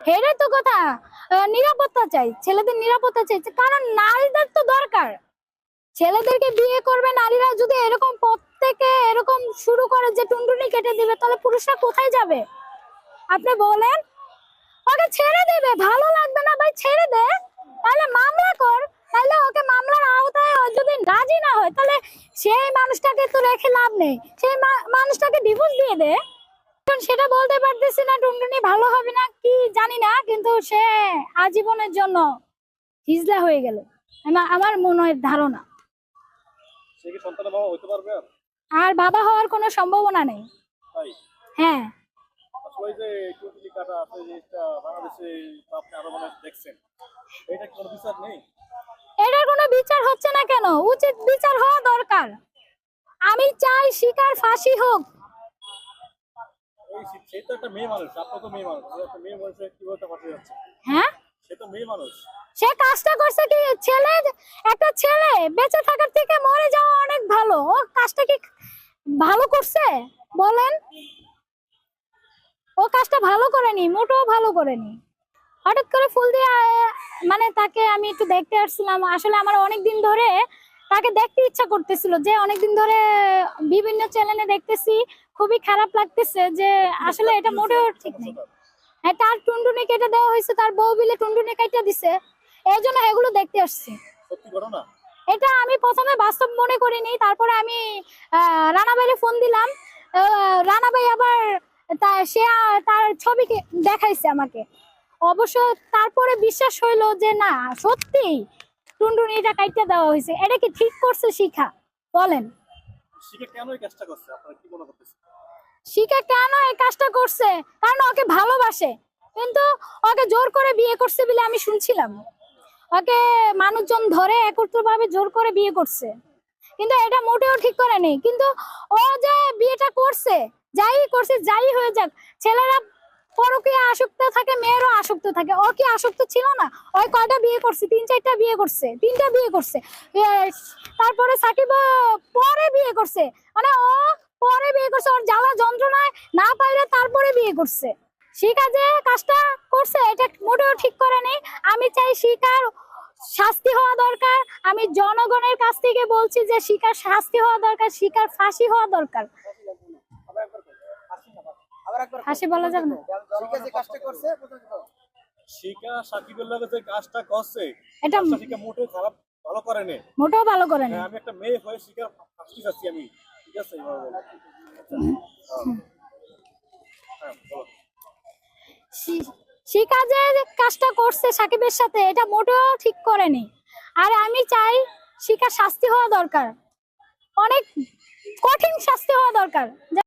এটাই তো কথা। নিরাপত্তা চাই, ছেলেদের নিরাপত্তা চাই, কারণ নারীদের তো দরকার। ছেলেদেরকে বিয়ে করবে নারীরা যদি এরকম প্রত্যেকে এরকম শুরু করে যে টুনটুনি কেটে দিবে, তাহলে পুরুষরা কোথায় যাবে? আপনি বলেন। ওকে ছেড়ে দেবে, ভালো লাগবে না ভাই, ছেড়ে দে, তাহলে মামলা কর। তাহলে ওকে মামলার আওতায় যদি রাজি না হয়, তাহলে সেই মানুষটাকে তো রেখে লাভ নেই, সেই মানুষটাকে ডিভোর্স দিয়ে দে। সেটা বলতে পারতেছি না, টুনটুনি ভালো হবে না কি জানি না, কিন্তু সে আজীবনের জন্য হিজলা হয়ে গেল আমার মনের ধারণা। সে কি সন্তানের বাবা হতে পারবে আর বাবা হওয়ার কোনো সম্ভাবনা নেই। তাই? হ্যাঁ, আসলে যে টুনটুনি কাটা আছে যেটা বাংলাদেশে আপনি আরো মনে দেখছেন, এটা কোনো বিচার নেই? এটার কোনো বিচার হচ্ছে না কেন? উচিত বিচার হওয়া দরকার। আমি চাই শিকার ফাঁসি হোক। সে তো একটা মেয়ে মানুষ, আপনার তো মেয়ে মানুষ, একটা মেয়ে মানুষের কিভাবে ফাঁসি যাচ্ছে? হ্যাঁ, সে তো মেয়ে মানুষ। সে কাজটা করছে কি? একটা ছেলে বেঁচে থাকার থেকে মরে যাওয়া অনেক ভালো। ও কাজটা কি ভালো করছে বলেন? ও কাজটা ভালো করেনি, মোটেও ভালো করেনি। হঠাৎ করে ফুল দিয়ে মানে তাকে আমি একটু দেখতে আসছিলাম। আসলে আমার অনেকদিন ধরে তাকে দেখতে ইচ্ছা করতেছিল, যে অনেকদিন ধরে বিভিন্ন চ্যানেলে দেখতেছি, খুবই খারাপ লাগতেছে যে আসলে এটা মোটেও ঠিক নেই। হ্যাঁ, তার টুনটুনি কেটে দেওয়া হয়েছে, তার বউ বিলে টুনটুনি কেটে দিছে, এই জন্য এগুলো দেখতে আসছি। সত্যি ঘটনা? এটা আমি প্রথমে বাস্তব মনে করিনি, তারপরে আমি রানা ভাইরে ফোন দিলাম। রানা ভাই আবার তার ছবি দেখাইছে আমাকে। অবশ্য তারপরে বিশ্বাস হইলো যে না, সত্যি টুনটুনিটা কাইটে দেওয়া হয়েছে। এটা কি ঠিক করছে শিখা? বলেন। শিখে কেন এই কাজটা করছে, আপনারা কি মনে করতেছেন? শিখা কেন এই কাজটা করছে? কারণ ওকে ভালোবাসে, কিন্তু ওকে জোর করে বিয়ে করছে বলে আমি শুনছিলাম। ওকে মানুষজন ধরে একত্রভাবে জোর করে বিয়ে করছে, কিন্তু এটা মোটেও ঠিক করে নেই। কিন্তু ও যে বিয়েটা করছে, যাই করছে, যাই হয়ে যাক, ছেলেরা পরকীয়া আসক্ত থাকে, মেয়েরও আসক্ত থাকে। ও কি আসক্ত ছিল না? ওই কয়টা বিয়ে করছে? 3-4টা বিয়ে করছে, 3টা বিয়ে করছে। তারপরে সাকিব পরে বিয়ে করছে, মানে ও পরে বিয়ে করছে, ওর জ্বালা যন্ত্রণায় না পাইলে তারপরে বিয়ে করছে। শিখা যে কাজটা করছে এটা মোটেও ঠিক করে নেই। আমি চাই শিখার শাস্তি হওয়া দরকার। আমি জনগণের কাছ থেকে বলছি যে শিখার শাস্তি হওয়া দরকার, শিখার ফাঁসি হওয়া দরকার। ফাঁসি বলা যাবে না। শিখা সাকিবের লগে যে কাজটা করছে, এটা শিখা মোটেও খারাপ ভালো করে না। মোটেও ভালো করে না। আমি একটা মেয়ে হয়ে শিখার ফাঁসি চাচ্ছি আমি, ঠিক আছে? শিখা যে কাজটা করছে সাকিবের সাথে, এটা মোটেও ঠিক করেনি। আর আমি চাই শিখার শাস্তি হওয়া দরকার, অনেক কঠিন শাস্তি হওয়া দরকার।